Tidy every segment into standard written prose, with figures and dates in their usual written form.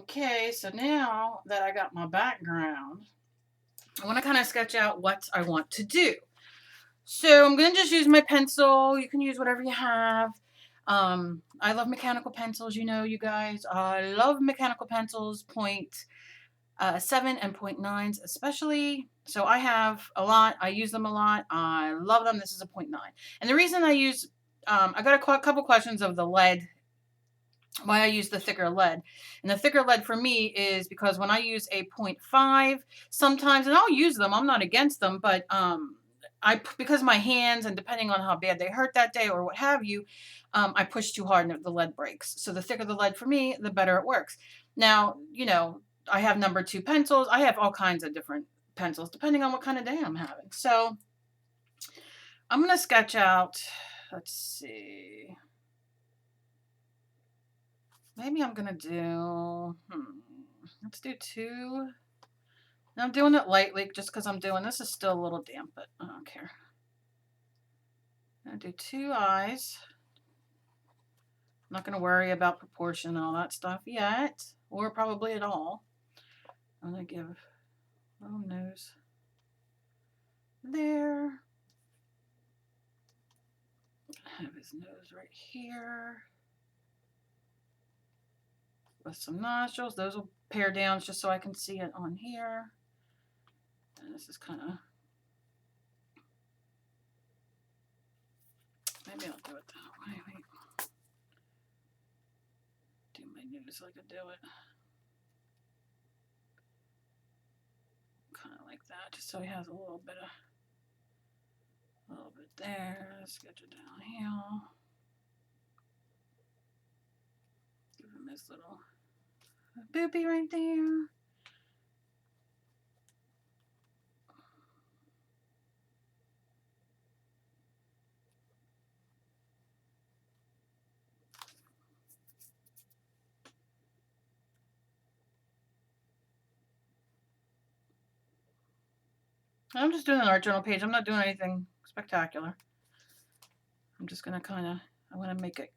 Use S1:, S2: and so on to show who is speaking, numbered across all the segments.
S1: Okay, so now that I got my background, I want to kind of sketch out what I want to do. So I'm going to just use my pencil. You can use whatever you have. I love mechanical pencils, you guys. I love mechanical pencils, point 7 and 0.9s especially. So I have a lot. I use them a lot. I love them. This is a 0.9. And the reason I use, I got a couple questions of the lead, why I use the thicker lead. And the thicker lead for me is because when I use a 0.5 sometimes, and I'll use them, I'm not against them, but because my hands, and depending on how bad they hurt that day or what have you, I push too hard and the lead breaks. So the thicker the lead for me, the better it works. Now, I have number 2 pencils. I have all kinds of different pencils depending on what kind of day I'm having. So I'm going to sketch out, let's see. Maybe I'm going to do, let's do 2. Now I'm doing it lightly just because I'm doing, this is still a little damp, but I don't care. I'm going to do 2 eyes. I'm not going to worry about proportion and all that stuff yet, or probably at all. I'm going to give a little nose there. Have his nose right here. With some nostrils. Those will pare down just so I can see it on here. And this is kind of, maybe I'll do it that way. Wait. Do my nose like I do it. Kind of like that, just so he has a little bit there. Sketch it down here. Give him his little boopy right there. I'm just doing an art journal page. I'm not doing anything spectacular. I'm just going to kind of, I want to make it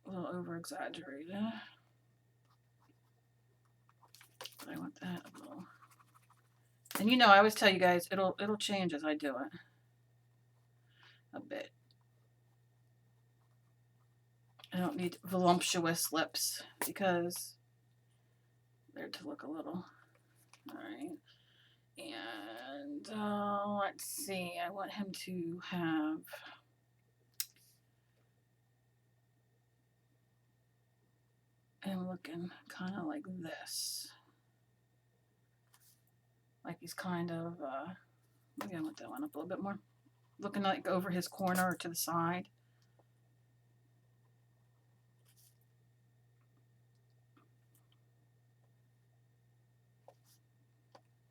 S1: a little over exaggerated. But I want that a little. And I always tell you guys, it'll change as I do it. A bit. I don't need voluptuous lips because they're to look a little. Alright. And let's see, I want him to have him looking kind of like this. Like he's kind of, maybe I want that one up a little bit more. Looking like over his corner or to the side.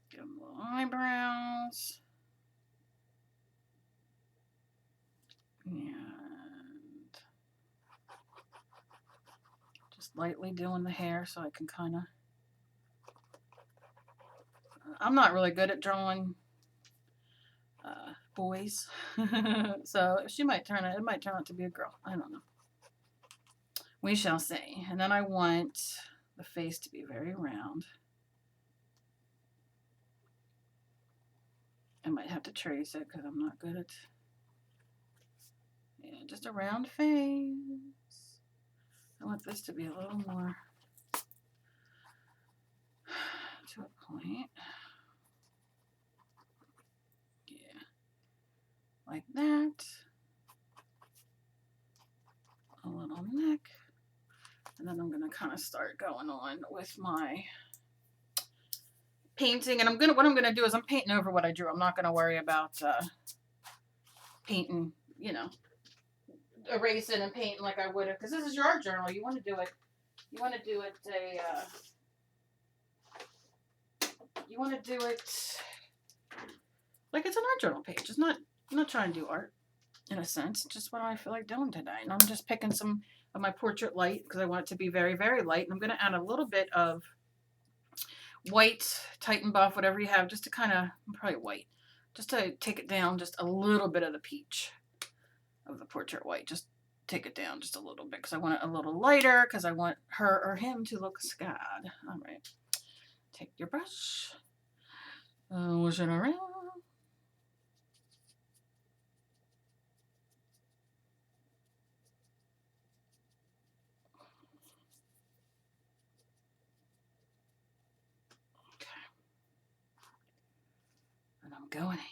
S1: Give him little eyebrows. And just lightly doing the hair so I can kind of, I'm not really good at drawing boys. So she might turn it might turn out to be a girl. I don't know. We shall see. And then I want the face to be very round. I might have to trace it because I'm not good at, yeah, just a round face. I want this to be a little more to a point. Yeah, like that. A little neck. And then I'm going to kind of start going on with my painting. And what I'm going to do is I'm painting over what I drew. I'm not going to worry about painting, erasing and painting like I would have, because this is your art journal. You want to do it. You want to do it you want to do it like it's an art journal page. It's not. I'm not trying to do art in a sense. It's just what I feel like doing today. And I'm just picking some of my portrait light because I want it to be very, very light. And I'm going to add a little bit of white, Titan Buff, whatever you have, just to kind of, probably white, just to take it down just a little bit of the peach of the portrait white, just take it down just a little bit because I want it a little lighter because I want her or him to look scared. All right. Take your brush. Wash it around. Okay. And I'm going in.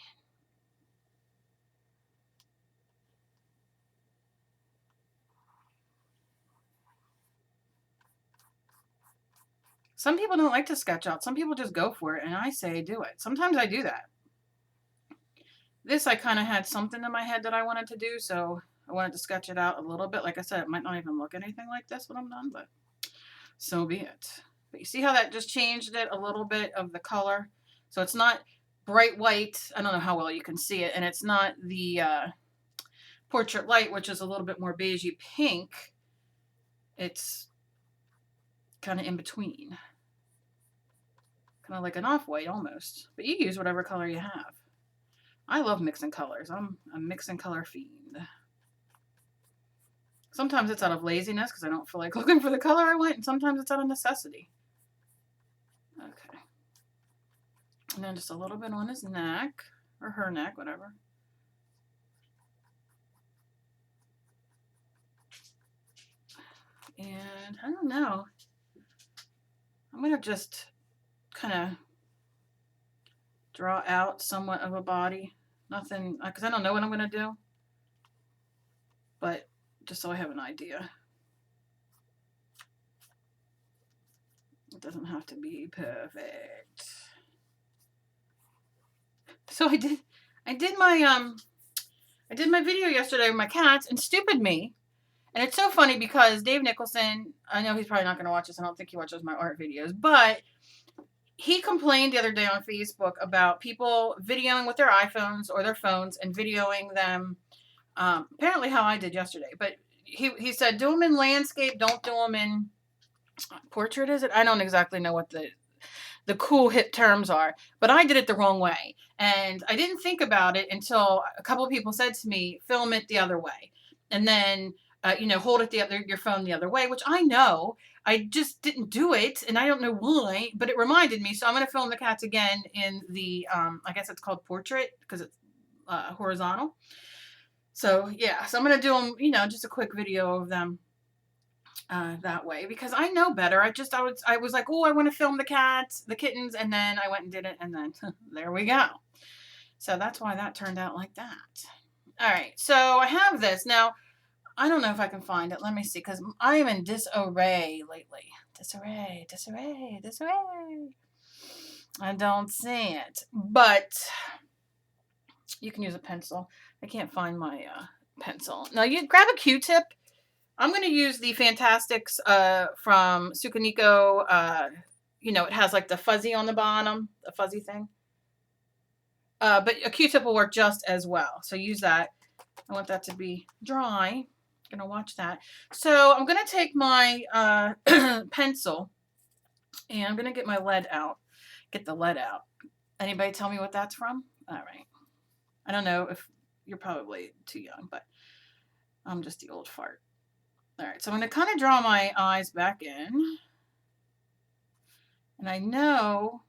S1: Some people don't like to sketch out. Some people just go for it, and I say do it. Sometimes I do that. This, I kind of had something in my head that I wanted to do, so I wanted to sketch it out a little bit. Like I said, it might not even look anything like this when I'm done, but so be it. But you see how that just changed it a little bit of the color? So it's not bright white. I don't know how well you can see it. And it's not the Portrait Light, which is a little bit more beigey pink. It's kind of in between. Kind of like an off-white almost. But you use whatever color you have. I love mixing colors. I'm a mixing color fiend. Sometimes it's out of laziness because I don't feel like looking for the color I want, and sometimes it's out of necessity. Okay. And then just a little bit on his neck, or her neck, whatever. And I don't know. I'm going to just kind of draw out somewhat of a body. Nothing, because I don't know what I'm going to do. But just so I have an idea. It doesn't have to be perfect. So I did my video yesterday with my cats, and stupid me. And it's so funny because Dave Nicholson, I know he's probably not going to watch this. I don't think he watches my art videos, but he complained the other day on Facebook about people videoing with their iPhones or their phones and videoing them. Apparently how I did yesterday, but he said, do them in landscape. Don't do them in portrait. Is it? I don't exactly know what the cool hip terms are, but I did it the wrong way. And I didn't think about it until a couple of people said to me, film it the other way. And then, hold it your phone the other way, which I know. I just didn't do it, and I don't know why, but it reminded me. So I'm going to film the cats again in the, I guess it's called portrait because it's horizontal. So yeah, so I'm going to do them, just a quick video of them that way because I know better. I was like, oh, I want to film the kittens, and then I went and did it, and then there we go. So that's why that turned out like that. All right, so I have this now. I don't know if I can find it. Let me see, because I am in disarray lately. Disarray. I don't see it, but you can use a pencil. I can't find my pencil. Now you grab a Q-tip. I'm going to use the Fantastics from Sukaniko. It has like the fuzzy on the bottom, the fuzzy thing. But a Q-tip will work just as well. So use that. I want that to be dry. I'm going to watch that. So I'm going to take my pencil and I'm going to get my lead out. Get the lead out. Anybody tell me what that's from? All right. I don't know if you're probably too young, but I'm just the old fart. All right, so I'm going to kind of draw my eyes back in. And I know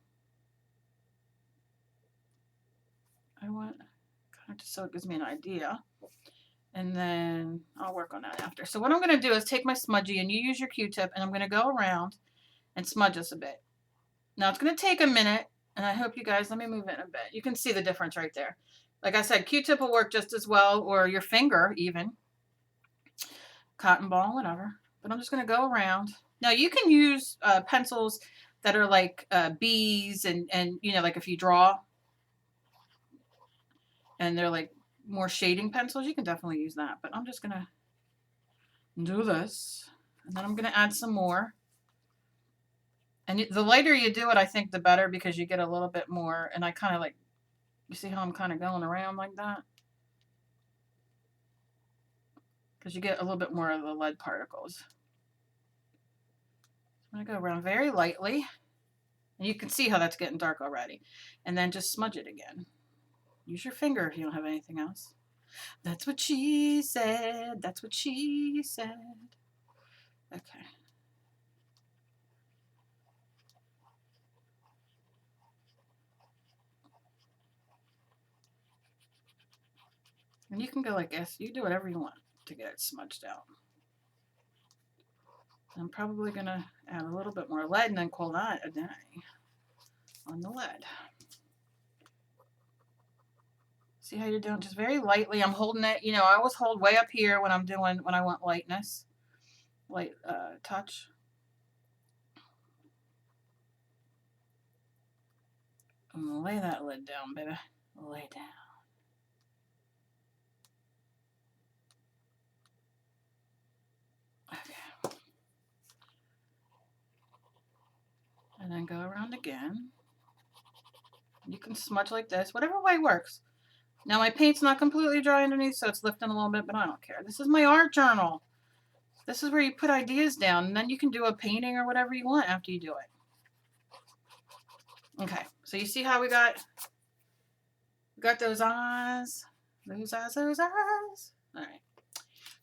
S1: I want kind of just so it gives me an idea. And then I'll work on that after. So what I'm going to do is take my smudgy, and you use your Q-tip, and I'm going to go around and smudge this a bit. Now it's going to take a minute, and I hope you guys, let me move it a bit. You can see the difference right there. Like I said, Q-tip will work just as well, or your finger even. Cotton ball, whatever. But I'm just going to go around. Now you can use pencils that are like bees and like if you draw and they're like more shading pencils, you can definitely use that. But I'm just going to do this. And then I'm going to add some more. And the lighter you do it, I think the better because you get a little bit more. And I kind of like, you see how I'm kind of going around like that? Because you get a little bit more of the lead particles. I'm going to go around very lightly. And you can see how that's getting dark already. And then just smudge it again. Use your finger if you don't have anything else. That's what she said. That's what she said. Okay. And you can go like this. You do whatever you want to get it smudged out. I'm probably going to add a little bit more lead and then call that a day on the lead. See how you're doing? Just very lightly. I'm holding it. You know, I always hold way up here when I'm doing, when I want lightness. Light touch. I'm going to lay that lid down, baby. Lay down. Okay. And then go around again. You can smudge like this, whatever way works. Now my paint's not completely dry underneath, so it's lifting a little bit, but I don't care. This is my art journal. This is where you put ideas down, and then you can do a painting or whatever you want after you do it. Okay, so you see how we got those eyes? Those eyes, those eyes. All right.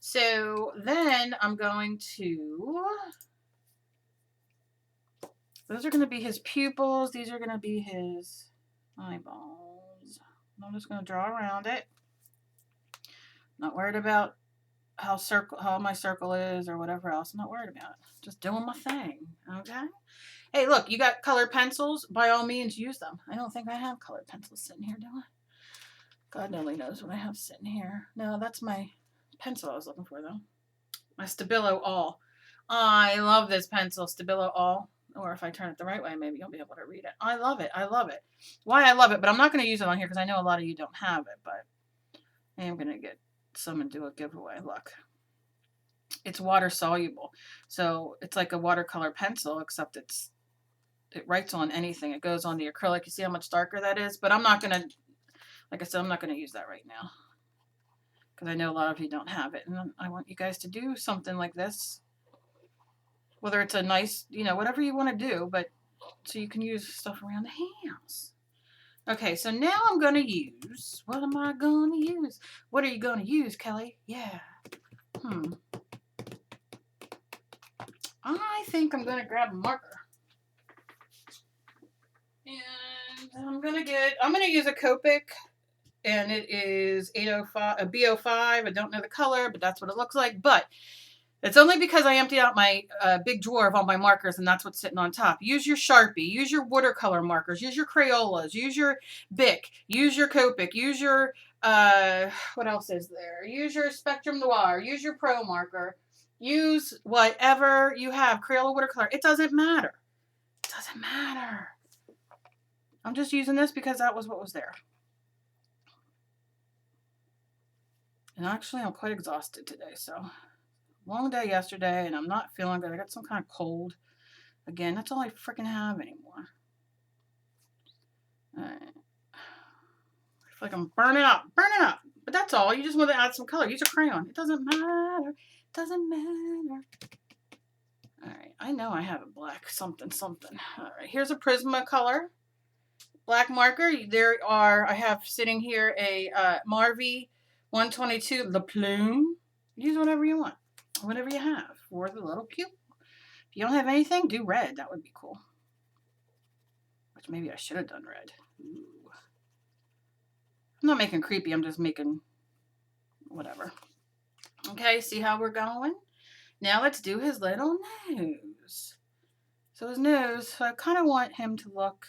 S1: So then I'm going to, those are going to be his pupils. These are going to be his eyeballs. I'm just going to draw around it. Not worried about how my circle is or whatever else. I'm not worried about it. Just doing my thing. Okay. Hey, look, you got colored pencils. By all means, use them. I don't think I have colored pencils sitting here, do I? God only knows what I have sitting here. No, that's my pencil I was looking for, though. My Stabilo All. I love this pencil, Stabilo All. Or if I turn it the right way, maybe you'll be able to read it. I love it. I love it. Why I love it, but I'm not going to use it on here because I know a lot of you don't have it, but I am going to get some and do a giveaway. Look. It's water soluble. So it's like a watercolor pencil, except it writes on anything. It goes on the acrylic. You see how much darker that is? But I'm not going to, like I said, I'm not going to use that right now because I know a lot of you don't have it. And I want you guys to do something like this, whether it's a nice, you know, whatever you want to do, but so you can use stuff around the house. Okay, so now I'm going to use, what am I going to use? What are you going to use, Kelly? Yeah. I think I'm going to grab a marker. And I'm going to use a Copic, and it is 805, a B05. I don't know the color, but that's what it looks like. But it's only because I emptied out my big drawer of all my markers, and that's what's sitting on top. Use your Sharpie. Use your watercolor markers. Use your Crayolas. Use your Bic. Use your Copic. Use your, what else is there? Use your Spectrum Noir. Use your Pro marker. Use whatever you have. Crayola, watercolor. It doesn't matter. It doesn't matter. I'm just using this because that was what was there. And actually, I'm quite exhausted today, so long day yesterday, and I'm not feeling good. I got some kind of cold. Again, that's all I freaking have anymore. All right. I feel like I'm burning up. But that's all. You just want to add some color. Use a crayon. It doesn't matter. It doesn't matter. All right. I know I have a black something. All right. Here's a Prismacolor black marker. I have sitting here a Marvy 122 Le Plume. Use whatever you want. Whatever you have for the little pupil. If you don't have anything, do red. That would be cool. Which maybe I should have done red. Ooh. I'm not making creepy. I'm just making whatever. Okay, see how we're going? Now let's do his little nose. So his nose, so I kind of want him to look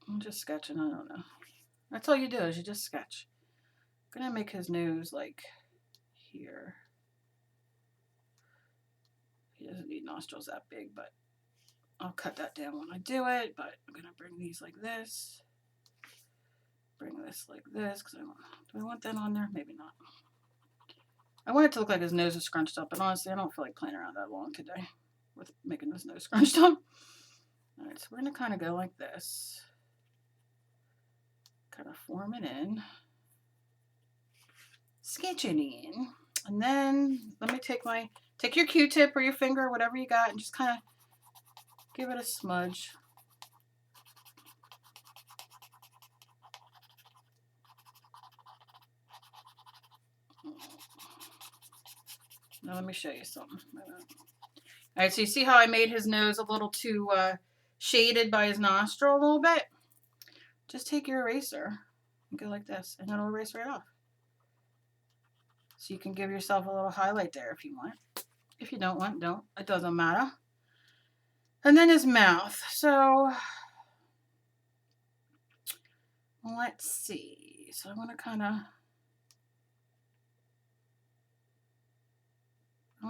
S1: I'm just sketching. I don't know. That's all you do is you just sketch. I'm going to make his nose like here. He doesn't need nostrils that big, but I'll cut that down when I do it. But I'm going to bring these like this. Bring this like this. Because do I want that on there? Maybe not. I want it to look like his nose is scrunched up. But honestly, I don't feel like playing around that long today with making his nose scrunched up. All right, so we're going to kind of go like this. Kind of form it in. Sketch it in. And then let me take your Q-tip or your finger, whatever you got, and just kind of give it a smudge. Now let me show you something. All right, so you see how I made his nose a little too shaded by his nostril a little bit? Just take your eraser and go like this, and it'll erase right off. So you can give yourself a little highlight there if you want. If you don't want, don't. It doesn't matter. And then his mouth. So let's see. So I want to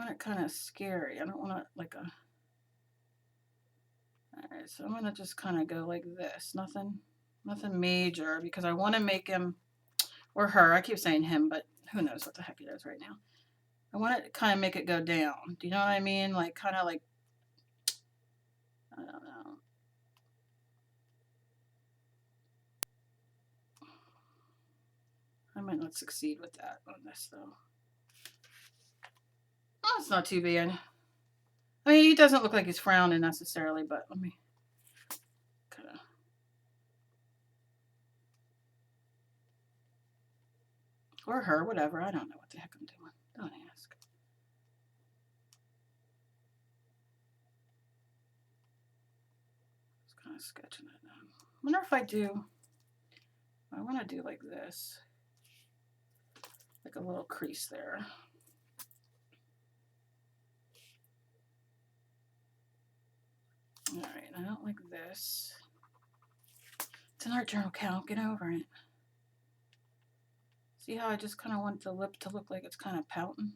S1: it kind of scary. I don't want it like a... Alright, so I'm going to just kind of go like this. Nothing major, because I want to make him, or her, I keep saying him, but who knows what the heck he does right now. I want to kind of make it go down. Do you know what I mean? Like, kind of like, I don't know. I might not succeed with that on this, though. Oh, it's not too bad. I mean, he doesn't look like he's frowning necessarily, but let me kind of... Or her, whatever. I don't know what the heck I'm doing. Don't ask. Just kind of sketching it now. I wonder if I want to do like this. Like a little crease there. Alright, I don't like this. It's an art journal, Cal. Get over it. See how I just kind of want the lip to look like it's kind of pouting?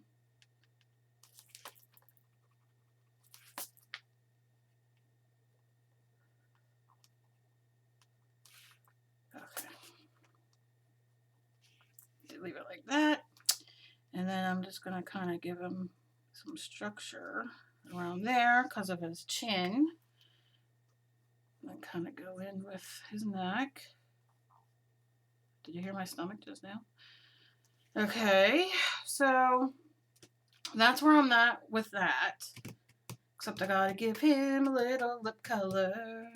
S1: Okay. Leave it like that. And then I'm just going to kind of give him some structure around there because of his chin. And then kind of go in with his neck. Did you hear my stomach just now? Okay, so that's where I'm at with that. Except I gotta give him a little lip color.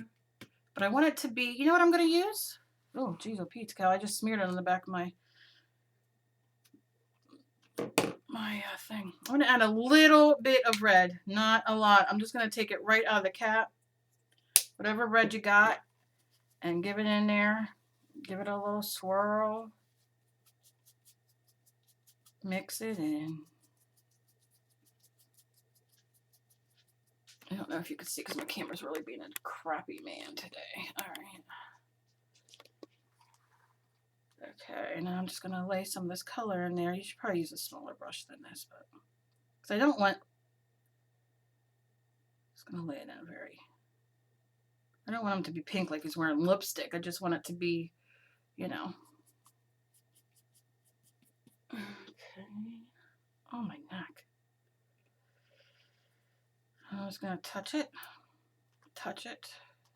S1: But I want it to be, you know what I'm gonna use? Oh, geez, oh Pete's cow, I just smeared it on the back of my thing. I'm gonna add a little bit of red, not a lot. I'm just gonna take it right out of the cap. Whatever red you got, and give it in there. Give it a little swirl. Mix it in. I don't know if you can see because my camera's really being a crappy man today. All right. Okay, now I'm just going to lay some of this color in there. You should probably use a smaller brush than this, but because I don't want... Just going to lay it in very... I don't want him to be pink like he's wearing lipstick. I just want it to be, you know. Okay. Oh, my neck. I'm just going to touch it, touch it,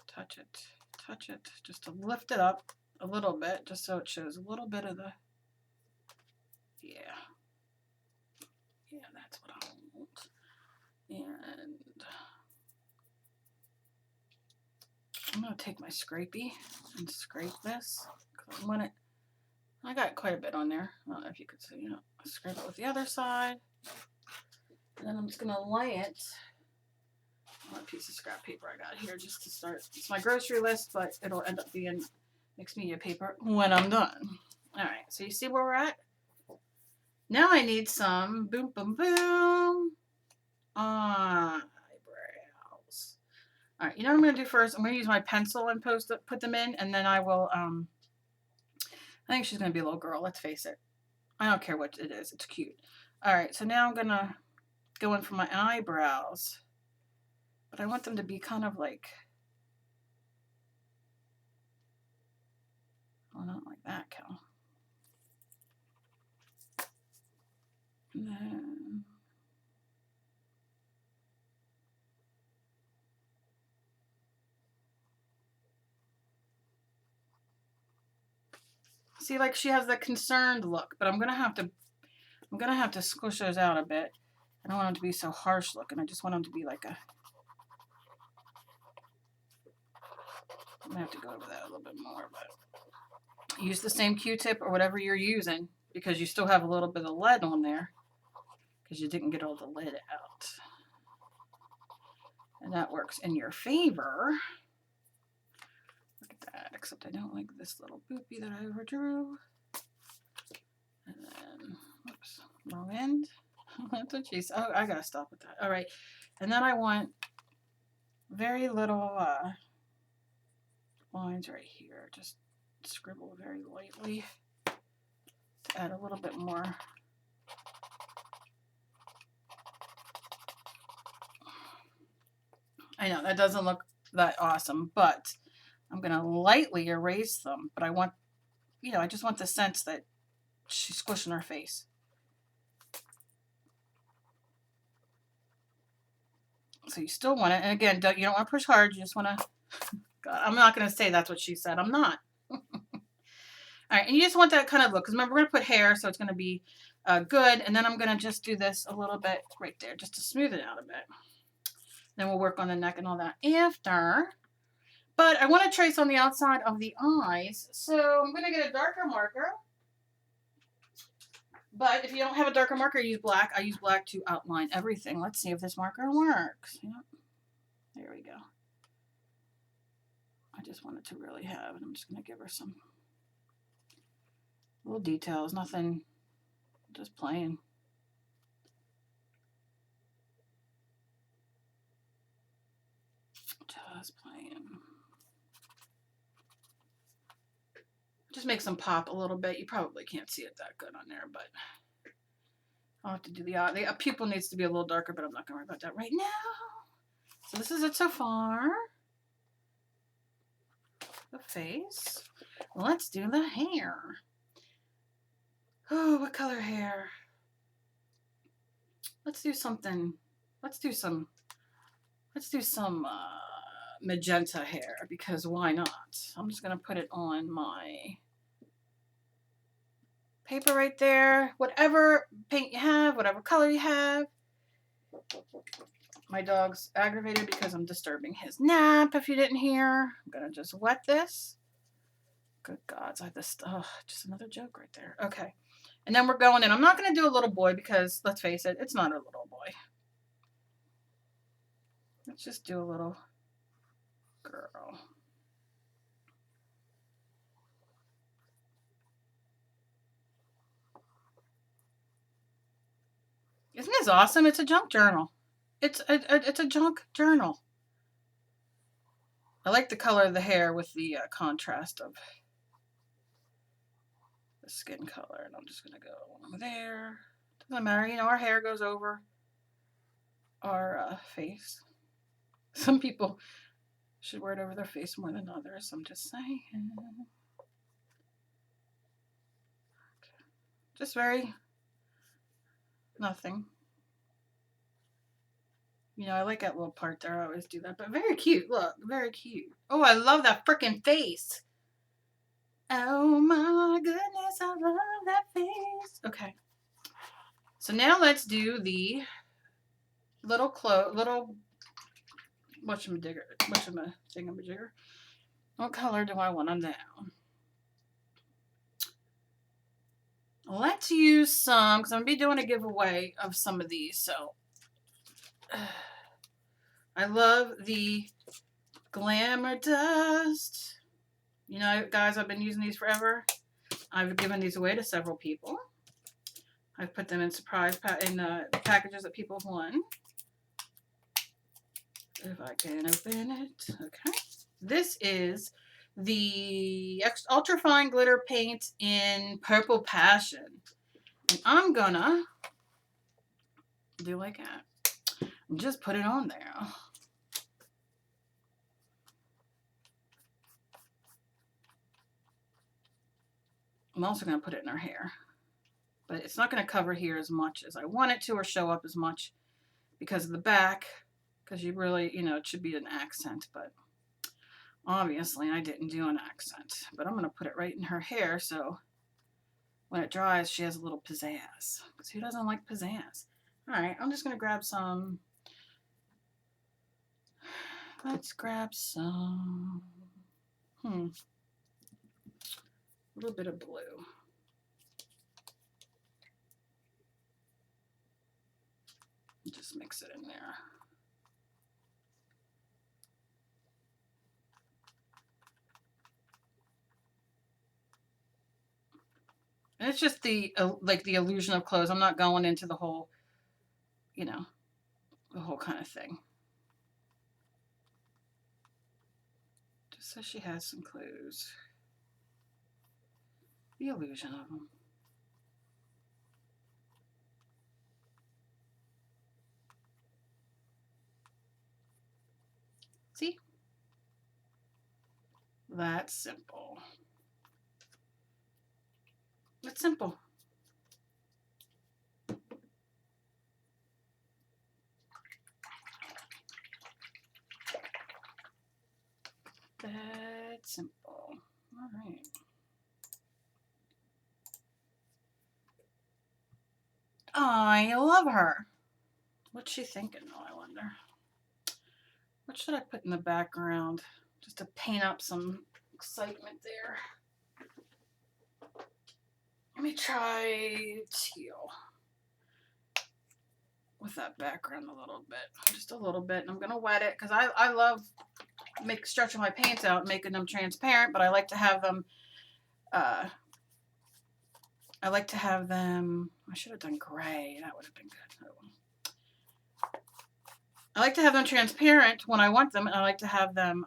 S1: touch it, touch it, just to lift it up a little bit, just so it shows a little bit of the, yeah, that's what I want. And I'm going to take my SKYPE and scrape this, because I want it, I got quite a bit on there. I don't know if you could see, you know, scrape it with the other side. And then I'm just going to lay it on a piece of scrap paper I got here just to start. It's my grocery list, but it'll end up being mixed media paper when I'm done. All right, so you see where we're at? Now I need some boom, boom, boom eyebrows. All right, you know what I'm going to do first? I'm going to use my pencil and put them in, and then I will, I think she's going to be a little girl, let's face it. I don't care what it is, it's cute. All right, so now I'm going to go in for my eyebrows. But I want them to be kind of like, oh, not like that, Cal. And then, see, like she has that concerned look, but I'm gonna have to squish those out a bit. I don't want them to be so harsh looking. I just want them to be like a, I'm gonna have to go over that a little bit more, but use the same Q-tip or whatever you're using because you still have a little bit of lead on there. because you didn't get all the lid out. And that works in your favor. Look at that, except I don't like this little boopy that I overdrew. And then, oops, wrong end. That's what she said. Oh, I gotta stop with that. All right. And then I want very little lines right here. Just scribble very lightly to add a little bit more. I know that doesn't look that awesome, but I'm going to lightly erase them. But I want, you know, I just want the sense that she's squishing her face. So you still want it. And again, you don't want to push hard. You just want to, I'm not going to say that's what she said. I'm not. All right. And you just want that kind of look. Because remember, we're going to put hair. So it's going to be good. And then I'm going to just do this a little bit right there. Just to smooth it out a bit. Then we'll work on the neck and all that after. But I want to trace on the outside of the eyes. So I'm going to get a darker marker. But if you don't have a darker marker, use black. I use black to outline everything. Let's see if this marker works. Yep. There we go. I just wanted to really have, and I'm just going to give her some little details. Nothing, just plain. Just plain. Just makes them pop a little bit. You probably can't see it that good on there, but I'll have to do the pupil needs to be a little darker, but I'm not going to worry about that right now. So this is it so far. The face. Let's do the hair. Oh, what color hair? Let's do something. Let's do some magenta hair, because why not? I'm just going to put it on my paper right there. Whatever paint you have, whatever color you have. My dog's aggravated because I'm disturbing his nap, if you didn't hear. I'm going to just wet this. Good gods, I just, oh, just another joke right there. Okay. And then we're going in. I'm not going to do a little boy because, let's face it, it's not a little boy. Let's just do a little girl. Isn't this awesome? It's a junk journal. It's a junk journal. I like the color of the hair with the contrast of the skin color. And I'm just going to go over there. Doesn't matter. You know, our hair goes over our face. Some people should wear it over their face more than others. I'm just saying. Just very nothing. You know, I like that little part there. I always do that. But very cute. Look, very cute. Oh, I love that freaking face. Oh my goodness, I love that face. Okay. So now let's do the little whatchamajigger. What color do I want them down? Let's use some, because I'm going to be doing a giveaway of some of these. So I love the Glamour Dust. You know, guys, I've been using these forever. I've given these away to several people. I've put them in packages that people have won. If I can open it. Okay. This is the Ultra Fine Glitter Paint in Purple Passion. And I'm gonna do like that. Just put it on there. I'm also going to put it in her hair. But it's not going to cover here as much as I want it to, or show up as much because of the back. Because you really, you know, it should be an accent. But obviously I didn't do an accent. But I'm going to put it right in her hair so when it dries she has a little pizzazz. Because who doesn't like pizzazz? Alright, I'm just going to grab some. Let's grab some. A little bit of blue. Just mix it in there. And it's just the like the illusion of clothes. I'm not going into the whole, you know, the whole kind of thing. Just so she has some clothes. The illusion of them. See? That's simple. It's simple. That's simple. All right. I love her. What's she thinking though, I wonder? What should I put in the background? Just to paint up some excitement there. Let me try teal with that background a little bit. Just a little bit. And I'm going to wet it because I love stretching my paints out and making them transparent, but I like to have them I should have done gray. That would have been good. Oh. I like to have them transparent when I want them, and I like to have them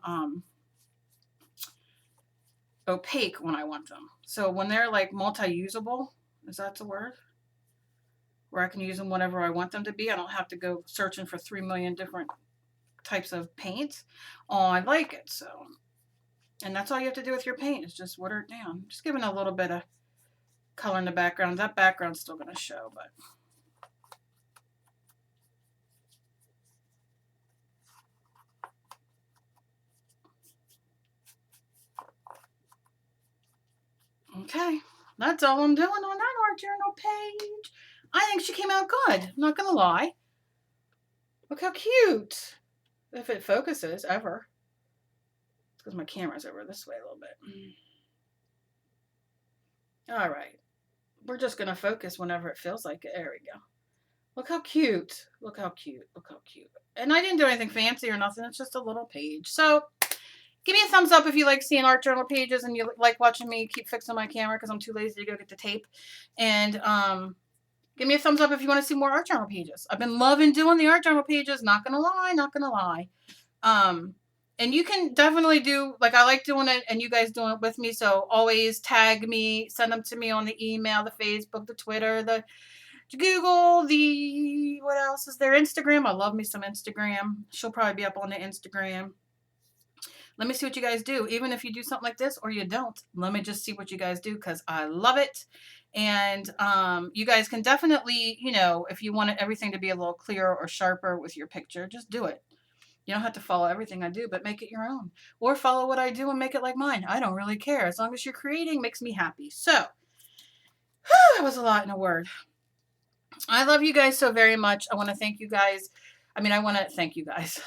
S1: opaque when I want them. So when they're like multi-usable, is that the word? Where I can use them whenever I want them to be. I don't have to go searching for 3 million different types of paint. Oh, I like it. So, and that's all you have to do with your paint is just water it down. Just giving a little bit of color in the background. That background's still going to show, but okay, that's all I'm doing on that art journal page. I think she came out good. I'm not going to lie. Look how cute. If it focuses ever. It's because my camera's over this way a little bit. All right. We're just going to focus whenever it feels like it. There we go. Look how cute. Look how cute. Look how cute. And I didn't do anything fancy or nothing. It's just a little page. So give me a thumbs up if you like seeing art journal pages and you like watching me keep fixing my camera because I'm too lazy to go get the tape. And give me a thumbs up if you want to see more art journal pages. I've been loving doing the art journal pages. Not going to lie. Not going to lie. And you can definitely do, like I like doing it and you guys doing it with me. So always tag me, send them to me on the email, the Facebook, the Twitter, the Google, what else is there? Instagram. I love me some Instagram. She'll probably be up on the Instagram. Let me see what you guys do. Even if you do something like this or you don't, let me just see what you guys do because I love it. And you guys can definitely, you know, if you want everything to be a little clearer or sharper with your picture, just do it. You don't have to follow everything I do, but make it your own. Or follow what I do and make it like mine. I don't really care. As long as you're creating, makes me happy. So, that was a lot in a word. I love you guys so very much. I want to thank you guys. I want to thank you guys.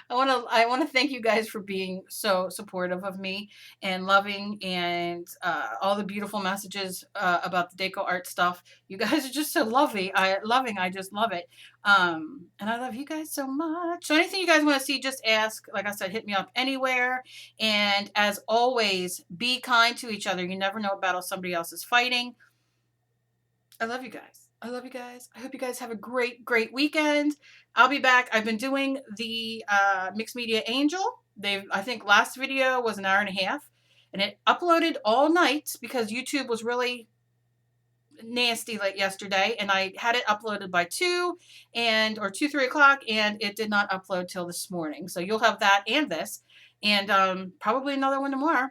S1: I want to thank you guys for being so supportive of me and loving and all the beautiful messages about the deco art stuff. You guys are just so lovely. I just love it. And I love you guys so much. So anything you guys want to see, just ask. Like I said, hit me up anywhere. And as always, be kind to each other. You never know what battle somebody else is fighting. I love you guys. I love you guys. I hope you guys have a great, great weekend. I'll be back. I've been doing the Mixed Media Angel. I think last video was an hour and a half. And it uploaded all night because YouTube was really nasty late yesterday. And I had it uploaded by 2 or 2, 3 o'clock. And it did not upload till this morning. So you'll have that and this. And probably another one tomorrow.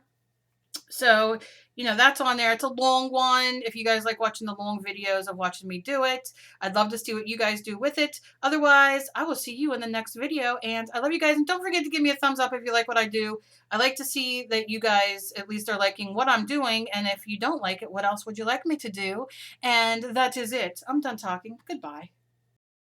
S1: So, you know, that's on there. It's a long one. If you guys like watching the long videos of watching me do it, I'd love to see what you guys do with it. Otherwise, I will see you in the next video. And I love you guys. And don't forget to give me a thumbs up if you like what I do. I like to see that you guys at least are liking what I'm doing. And if you don't like it, what else would you like me to do? And that is it. I'm done talking. Goodbye.